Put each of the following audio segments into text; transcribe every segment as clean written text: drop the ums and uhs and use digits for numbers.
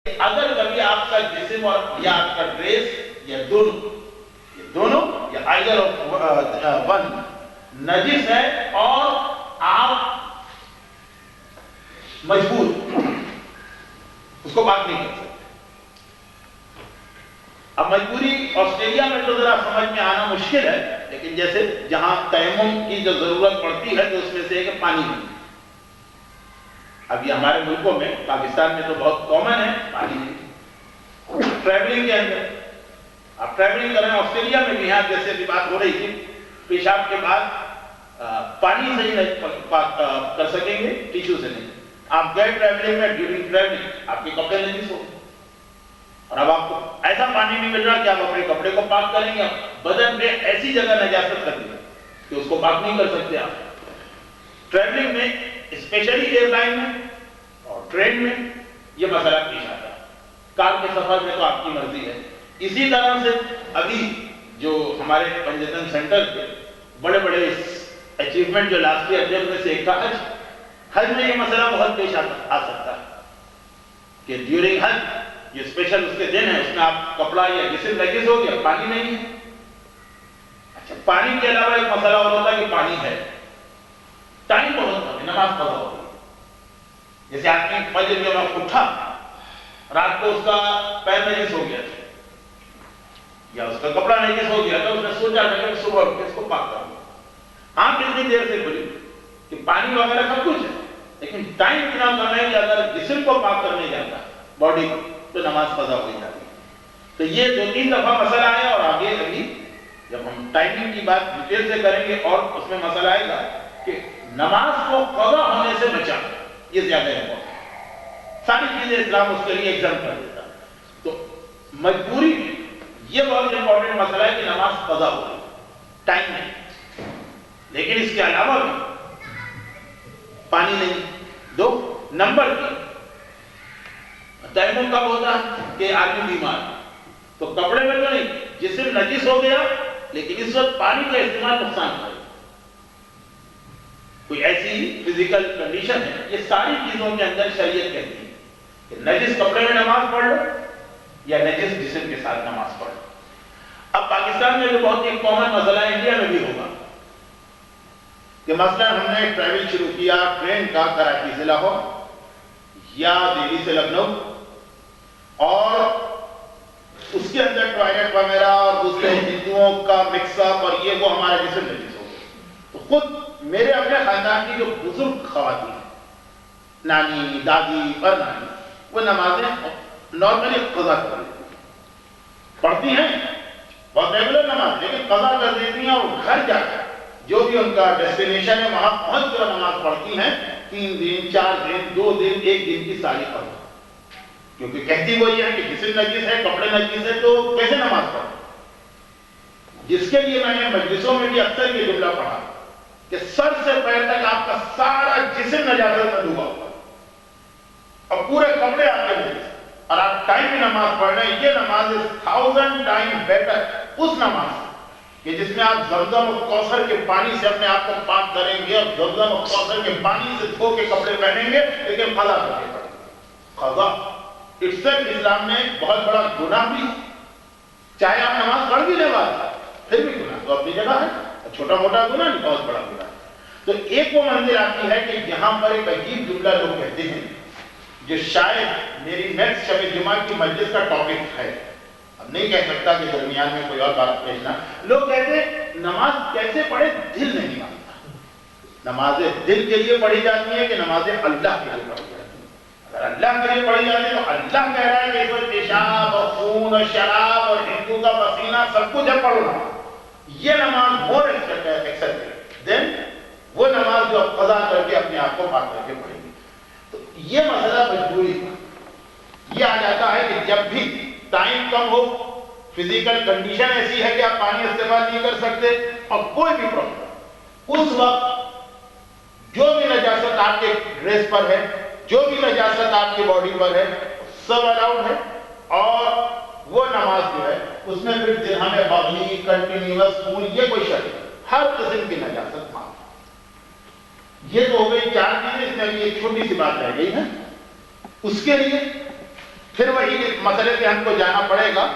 اگر کبھی آپ کا جسم اور یا آپ کا ڈریس یا دونوں یا آئیدر آف ون نجس ہے اور آپ مجبور اس کو پاک نہیں کر سکتے. اب مجبوری آسٹریلیا میں تو ذرا سمجھ میں آنا مشکل ہے، لیکن جیسے جہاں تیمم کی جو ضرورت پڑتی ہے تو اس میں سے ایک پانی نہیں. اب یہ ہمارے ملکوں میں، پاکستان میں تو بہت کامن ہے پانی نہیں. ٹریولنگ کے اندر آپ ٹریولنگ کریں، آسٹریلیا میں بھی یہاں جیسے بھی بات ہو رہی تھی، پیشاب کے بعد پانی سے ہی کر سکیں گے، ٹیشو سے نہیں. آپ گئے ٹریولنگ میں، ڈیورنگ ٹریولنگ آپ کے کپڑے نجس ہو گئے، اور اب آپ کو ایسا پانی نہیں مل رہا کہ آپ اپنے کپڑے کو پاک کریں گے. بدن میں ایسی جگہ نجاست کر دی کہ اس کو پاک نہیں کر سکتے آپ. ٹریولنگ میں اسپیشلی ایئر لائن میں اور ٹرین میں یہ مسئلہ پیش آتا ہے. کار کے سفر میں تو آپ کی مرضی ہے. اسی طرح سے ابھی جو ہمارے پنجتن سینٹر کے بڑے بڑے اچیومنٹ جو لاسٹ ایئر جب میں سے ایک تھا حج میں یہ مسئلہ بہت پیش آ سکتا ہے کہ ڈیورنگ حج یہ اسپیشل اس کے دن ہے، اس میں آپ کپڑا یا جسم نجس ہو گیا، پانی نہیں ہے. اچھا، پانی کے علاوہ ایک مسئلہ اور ہوتا ہے کہ پانی ہے، ٹائم بہت کم ہے، نماز قضا ہو گئی. جیسے آدمی فجر کے وقت اٹھا، رات کو اس کا پیر نجس ہو گیا یا اس کا کپڑا نجس ہو گیا تو اس نے سوچا تھا کہ صبح اٹھ کے اس کو پاک کروں. آنکھ اتنی دیر سے کھلی کہ پانی وغیرہ سب کچھ ہے، لیکن ٹائم اتنا کم ہے کہ اگر جسم کو پاک کرنے جاتا باڈی کو تو نماز قضا ہو جاتی ہے. تو یہ 2-3 دفعہ مسئلہ آیا، اور آگے ابھی جب ہم ٹائمنگ کی بات ڈیٹیل سے کریں گے اور اس میں مسئلہ آئے گا کہ نماز کو قضا ہونے سے بچانا، یہ زیادہ امپورٹنٹ ہے. ساری چیزیں اسلام اس کے لیے ایگزام کر دیتا. تو مجبوری میں یہ بہت امپورٹنٹ مسئلہ ہے کہ نماز قضا ہو، ٹائم نہیں. لیکن اس کے علاوہ بھی پانی نہیں. 2 نمبر 3 تیمم کب ہوتا ہے کہ آدمی بیمار تو کپڑے میں تو نہیں، جسم نجس ہو گیا لیکن اس وقت پانی کا استعمال نقصان کرے، کوئی ایسی فزیکل کنڈیشن ہے. یہ ساری چیزوں کے اندر شریعت کہتی ہے کہ نجس کپڑے میں نماز پڑھ لو یا نجس جسم کے ساتھ نماز پڑھ لو. اب پاکستان میں جو بہت ہی کامن مسئلہ ہے، انڈیا میں بھی ہوگا کہ مثلا ہم نے ٹریول شروع کیا ٹرین کا کراچی سے لاہور یا دہلی سے لکھنؤ، اور اس کے اندر ٹوائلٹ وغیرہ اور دوسرے ہندوؤں کا مکس اپ اور یہ وہ ہمارا جسم نجس ہو گیا. تو خود میرے اپنے خاندان کی جو بزرگ خواتین ہیں، نانی دادی اور نانی، وہ نمازیں نارملی قضا کر لیتی ہیں، پڑھتی ہیں بہت ریگولر نماز، لیکن قضا کر دیتی ہیں اور گھر جا کر جو بھی ان کا ڈیسٹینیشن ہے وہاں پہنچ کر نماز پڑھتی ہیں. 3 دن 4 دن 2 دن 1 دن کی ساری قضا، کیونکہ کہتی وہ یہ ہے کہ جسم نجس ہے، کپڑے نجس ہے، تو کیسے نماز پڑھیں. جس کے لیے میں نے مجلسوں میں بھی اکثر یہ جملہ پڑھا کہ سر سے پیر تک آپ کا سارا جسم نجاست میں ڈوبا ہوا اور پورے کپڑے آپ کے نجس، اور آپ ٹائم میں نماز پڑھ رہے ہیں. یہ نماز 1000 ٹائم بیٹر اس نماز کہ جس میں آپ زمزم اور کوثر کے پانی سے اپنے آپ کو پاک کریں گے اور زمزم اور کوثر کے پانی سے دھو کے کپڑے پہنیں گے، لیکن قضا کر کے پڑھیں گے. قضا اٹسیلف اسلام میں بہت بڑا گناہ بھی، چاہے آپ نماز پڑھ بھی لے پھر بھی گناہ تو اپنی جگہ ہے، چھوٹا موٹا گناہ نہیں، بہت بڑا گناہ. تو ایک وہ منزل آتی ہے کہ یہاں پر ایک عجیب جملہ لوگ کہتے ہیں جو شاید میری نیکسٹ شب جمعہ کی مجلس کا ٹاپک ہے. اب نہیں کہہ سکتا کہ درمیان میں کوئی اور بات پیشنا. لوگ کہتے ہیں نماز کیسے پڑھے، دل نہیں مانتا. نمازیں دل کے لیے پڑھی جاتی ہیں کہ نمازیں اللہ کے لیے پڑھی جاتی ہیں؟ اگر اللہ کے لیے پڑھی جاتی ہے تو اللہ کہہ رہا ہے کہ اس میں پیشاب اور خون اور شراب اور ہندو کا پسینہ سب کچھ ہے، پڑھو نماز. یہ نماز مور ایکسپٹ دین وہ نماز جو آپ قضا کر کے اپنے آپ کو پاک کر کے پڑھیں گے. تو یہ مسئلہ مجبوری کا یہ آ جاتا ہے کہ جب بھی ٹائم کم ہو، فزیکل کنڈیشن ایسی ہے کہ آپ پانی استعمال نہیں کر سکتے اور کوئی بھی پرابلم، اس وقت جو بھی نجاست آپ کے ڈریس پر ہے، جو بھی نجاست آپ کی باڈی پر ہے، سب الاؤڈ ہے. اور وہ نماز جو ہے اس میں پھر درہم بغلی، کنٹینیوس خون، یہ کوئی شرط نہیں، ہر قسم کی نجاست معاف. یہ تو ہو گئی 4 چیزیں. اس میں بھی ایک چھوٹی سی بات رہ گئی ہے. اس کے لیے پھر وہی مسئلے پہ ہم کو جانا پڑے گا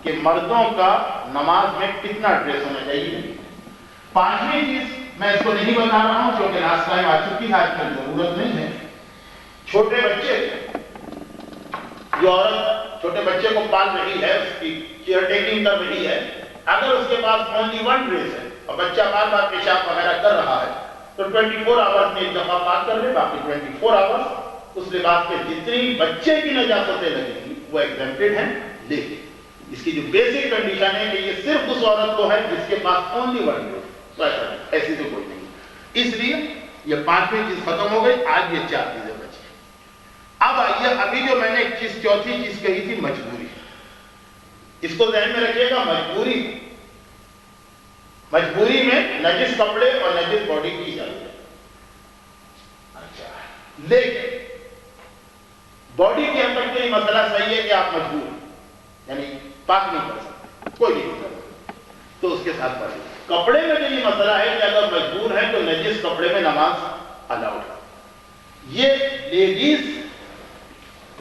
کہ مردوں کا نماز میں کتنا ڈریس ہونا چاہیے. پانچویں چیز میں اس کو نہیں بتا رہا ہوں کیونکہ لاسٹ ٹائم آ چکی ہے، آج کل ضرورت نہیں ہے. چھوٹے بچے، جو عورت چھوٹے بچے کو پال رہی ہے، اس کی کیئر ٹیکنگ کر رہی ہے، اگر اس کے پاس اونلی ون ڈریس ہے اور بچہ بار بار پیشاب وغیرہ کر رہا ہے تو 24 آورس میں ایک دفعہ پاک کر لے، باقی 24 آورس اس لباس پہ جتنی بچے کی نجاستیں لگیں گی وہ ایگزمپٹڈ ہیں. لیکن اس کی جو بیسک کنڈیشن ہے کہ یہ صرف اس عورت کو ہے جس کے پاس اونلی ون ڈریس، ایسی تو کوئی نہیں. اس لیے یہ پانچویں چیز ختم ہو گئی. آج یہ چار چیزیں بچی. اب آئیے، ابھی جو میں نے ایک چیز چوتھی چیز کہی تھی، مجبوری. اس کو ذہن میں رکھیے گا. مجبوری میں نجس کپڑے اور نجس باڈی کی اجازت ہے. اچھا، لیکن باڈی کے اندر کوئی مسئلہ صحیح ہے کہ آپ مجبور ہیں، یعنی پاک نہیں کر سکتے، کوئی نہیں کر سکتا، تو اس کے ساتھ پڑھیں. کپڑے میں جو یہ مسئلہ ہے کہ اگر مجبور ہیں تو نجس کپڑے میں نماز الاؤڈ ہے. یہ لیڈیز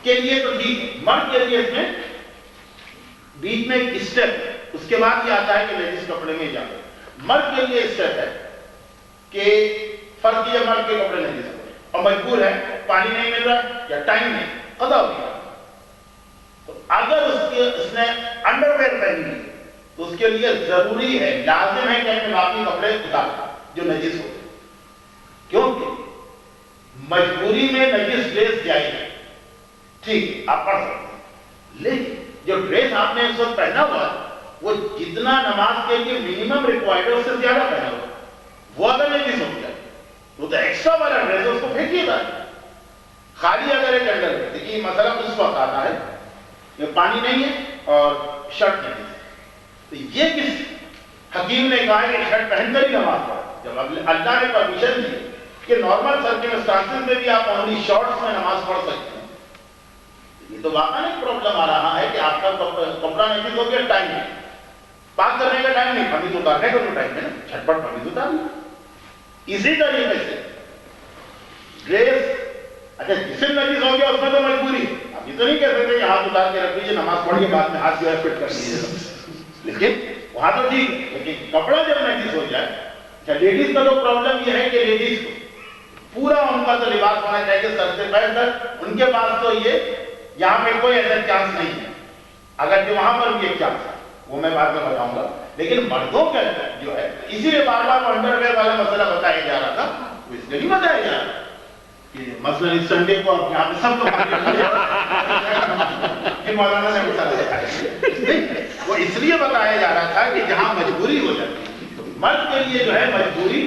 کے لیے تو ٹھیک ہے، مرد کے لیے اس میں بیچ میں ایک اسٹیپ ہے، اس کے بعد یہ آتا ہے کہ نجس کپڑے میں جاتے. مرد کے لیے اسٹیپ ہے کہ فرض کیا مرد کے کپڑے نجس ہوئے اور مجبور ہے، پانی نہیں مل رہا یا ٹائم نہیں، قضا ہو گیا. تو اگر اس نے انڈر ویئر پہنی ہے تو اس کے لیے ضروری ہے، لازم ہے کہ اپنے باقی کپڑے اتار جو نجس ہو، کیونکہ مجبوری میں نجس ڈریس جائے گی. ٹھیک، آپ پڑھ سکتے ہیں، لیکن جو ڈریس آپ نے اس وقت پہنا ہوا وہ جتنا نماز کے لیے منیمم ریکوائرڈ ہے اس سے زیادہ پہنا ہوا، وہ اگر نجس ہو جائے تو ایکسٹرا والا ڈریس اس کو پھینکیے گا. خالی اگر ایک انڈر، دیکھیے مسئلہ اس وقت آتا ہے کہ پانی نہیں ہے اور شرٹ نہیں ہے، تو یہ کس حکیم نے کہا کہ شرٹ پہن کر ہی نماز پڑھو؟ جب اللہ نے پرمیشن دی کہ نارمل سرکمسٹانسز میں بھی آپ اونلی شارٹس میں نماز پڑھ سکتے ہیں، یہ تو واقعا ایک پرابلم آ رہا ہے کہ آپ کا کپڑا نجس ہو گیا، ٹائم نہیں، پاک کرنے کا ٹائم نہیں، قمیض اتارنے کا تو ٹائم ہے نا، جھٹپٹ قمیض اتار لیں. اسی طریقے سے ڈریس، اچھا جسم نجس ہو گیا اس میں تو مجبوری ہے، آپ یہ تو نہیں کہہ سکتے کہ ہاتھ اتار کے رکھ لیجیے، نماز پڑھ کے بعد میں ہاتھ جو ہے فٹ کر لیجیے، لیکن وہاں تو ٹھیک ہے. لیکن کپڑا جب نجس ہو جائے، اچھا لیڈیز کا تو پرابلم یہ ہے کہ لیڈیز کو پورا ان کا تو لباس ہونا چاہیے سر سے پیر تک، ان کے پاس تو یہ یہاں پہ کوئی ایسا چانس نہیں ہے، اگر جو وہاں پر بھی ایک چانس ہے وہ میں بعد میں بتاؤں گا. لیکن مردوں کا جو ہے، اسی لیے بار بار انڈر ویئر والا مسئلہ بتایا جا رہا تھا، وہ اس لیے نہیں بتایا جا رہا کہ مثلا اس سنڈے کو اب یہاں پہ سب کو مولانا نے مسئلہ بتایا، وہ اس لیے بتایا جا رہا تھا کہ جہاں مجبوری ہو جاتی ہے. مرد کے لیے جو ہے مجبوری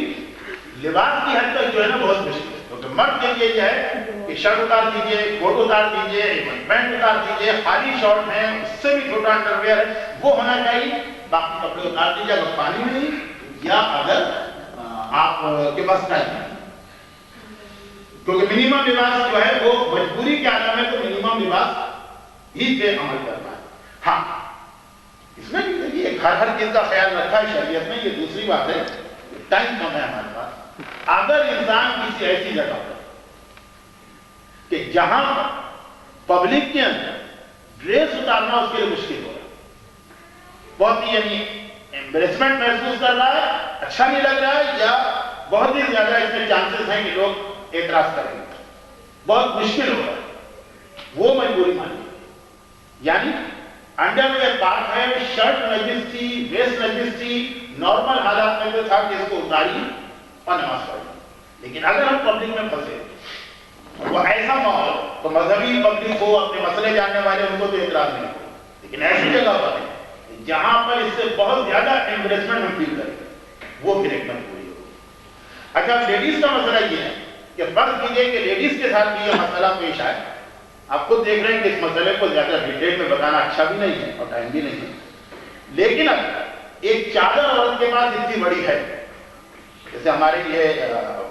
لباس کی حد تک جو ہے نا بہت مشکل ہے، کیونکہ مرد کے لیے جو ہے کہ شرٹ اتار دیجیے، کوٹ اتار دیجیے، پینٹ اتار دیجیے، خالی شارٹ ہے، اس سے بھی چھوٹا انڈر ویئر ہے وہ ہونا چاہیے، باقی کپڑے اتار دیجیے اگر پانی میں نہیں یا اگر آپ کے پاس ٹائم ہے، کیونکہ منیمم لباس جو ہے وہ مجبوری کے عالم ہے تو منیمم لباس ہی پہ عمل کرنا ہے. ہاں اس میں بھی دیکھیے ہر چیز کا خیال رکھا ہے شریعت میں. یہ دوسری بات ہے، ٹائم کم ہے ہمارے پاس. اگر انسان کسی ایسی جگہ پر کہ جہاں پبلک کے اندر ڈریس اتارنا اس کے لیے مشکل ہو رہا ہے، بہت ہی یعنی ایمبریسمنٹ محسوس کر رہا ہے، اچھا نہیں لگ رہا ہے، یا بہت ہی زیادہ اس میں چانسز ہیں کہ لوگ اعتراض کریں گے، بہت مشکل ہو رہا ہے، وہ مجبوری مانی. یعنی انڈر ویئر پاک ہے، شرٹ نجس تھی، ویسٹ نجس تھی، نارمل حالات میں تو تھا کہ اس کو اتاری اور نماز پڑھی. لیکن اگر ہم پبلک میں پھنسے وہ ایسا ماحول تو مذہبی پبلک ہو، اپنے مسئلے جاننے والے، ان کو تو اعتراض نہیں ہو، لیکن ایسی جگہ پر ہے جہاں پر اس سے بہت زیادہ ایمبریسمنٹ ہم فیل کریں، وہ پھر ایک مجبوری ہو. اچھا لیڈیز کا مسئلہ یہ ہے کہ فرض کیجیے کہ لیڈیز کے ساتھ بھی یہ مسئلہ پیش آئے. آپ خود دیکھ رہے ہیں کہ اس مسئلے کو زیادہ ڈیٹیل میں بتانا اچھا بھی نہیں ہے اور ٹائم بھی نہیں ہے، لیکن اب ایک چادر عورت کے پاس اتنی بڑی ہے، جیسے ہمارے یہ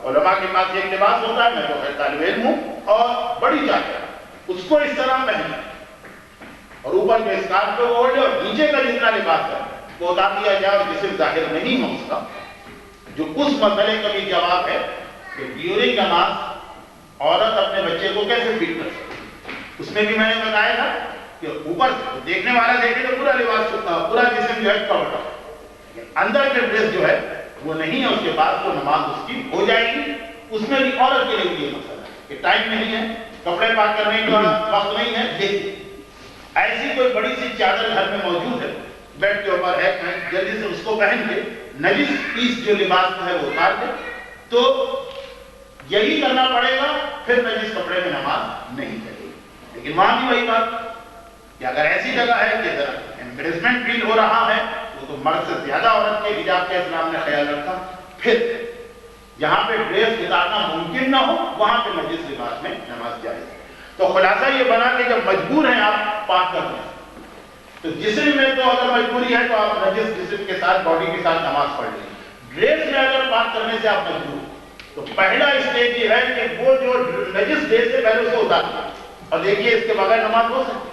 علماء کے پاس ایک لباس ہوتا ہے، میں تو خیر طالب علم ہوں، اور بڑی چادر اس کو اس طرح پہننا اور اوپر کے اسکارف کو اوڑھ لے اور نیچے کا جتنا لباس ہے وہ اتار دیا جائے اور جسم ظاہر نہیں ہو اس کا، جو اس مسئلے کا بھی جواب ہے کہ ڈیورنگ نماز عورت اپنے بچے کو کیسے فیڈ کر سکتی ہے. اس میں بھی میں نے بتایا تھا کہ اوپر سے دیکھنے والا دیکھے تو پورا لباس پورا جسم جو ہے کور ہے، اندر کے ڈریس جو ہے وہ نہیں ہے، اس کے بعد تو نماز اس کی ہو جائے گی۔ اس میں بھی عورت کے لیے بھی یہ مسئلہ ہے کہ ٹائم نہیں ہے، کپڑے پاک کرنے کا وقت نہیں ہے، دیکھیے ایسی کوئی بڑی سی چادر گھر میں موجود ہے، بیڈ کے اوپر ہے، جلدی سے اس کو پہن کے نجس پیس جو لباس ہے وہ اتار دے، تو یہی کرنا پڑے گا، پھر نجس کپڑے میں نماز نہیں چلے گی۔ لیکن وہاں بھی وہی بات کہ اگر ایسی جگہ ہے کہ ذرا ایمبریسمنٹ فیل ہو رہا ہے، وہ تو مرد سے زیادہ عورت کے حجاب کا اسلام نے خیال رکھا، پھر جہاں پہ ڈریس اتارنا ممکن نہ ہو وہاں پہ نجس لباس میں نماز جائز ہے۔ تو خلاصہ یہ بنا کہ جب مجبور ہیں آپ پاک کرنے، تو جسم میں تو اگر مجبوری ہے تو آپ نجس جسم کے ساتھ باڈی کے ساتھ نماز پڑھ لیں، ڈریس میں اگر پاک کرنے سے آپ مجبور تو پہلا اسٹیج یہ ہے کہ وہ جو نجس ڈریس سے پہلے اسے اتار دیں، اور دیکھیے اس کے بغیر نماز ہو سکتی،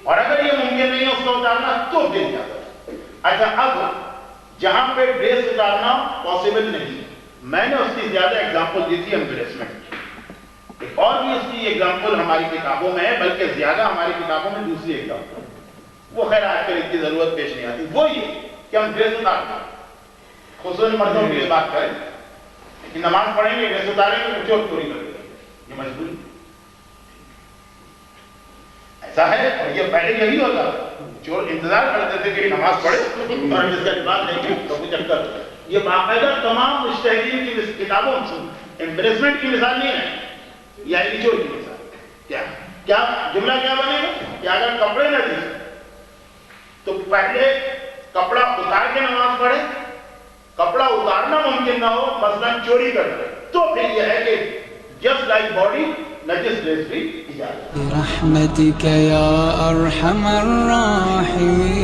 اور اگر یہ ممکن نہیں ہے اس کو اتارنا تو پھر کیا کریں۔ اچھا اب جہاں پہ ڈریس اتارنا پاسبل نہیں، میں نے اس کی زیادہ ایگزامپل دی تھی ایمبریسمنٹ، ایک اور بھی اس کی ایگزامپل ہماری کتابوں میں ہے، بلکہ زیادہ ہماری کتابوں میں دوسری ایگزامپل، وہ خیر آج کل اتنی ضرورت پیش نہیں آتی، وہ یہ کہ ہم ڈریس اتارنا، خصوصاً مردوں کی بات کریں کہ نماز پڑھیں گے ڈریس اتاریں گے تو چور چوری کر دیں گے، یہ مجبوری ایسا ہے، اور یہ پہلے یہی ہوتا، چور انتظار کرتے تھے کہ نماز پڑھے اور جس کا لباس نہیں تو کچھ چکر۔ یہ باقاعدہ تمام مجتہدین کی کتابوں میں ایمبریسمنٹ کی مثال نہیں ہے، یا چور کی مثال۔ کیا جملہ کیا بنے گا کہ اگر کپڑے نہ دیں تو پہلے کپڑا اتار کے نماز پڑھے، کپڑا اتارنا ممکن نہ ہو، مثلا چوری کر رہے، تو پھر یہ ہے کہ جسٹ لائک باڈی نجس ڈریس بھی اجازت۔ برحمتك يا ارحم الراحمين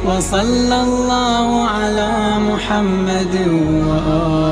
وصلى الله على محمد وآله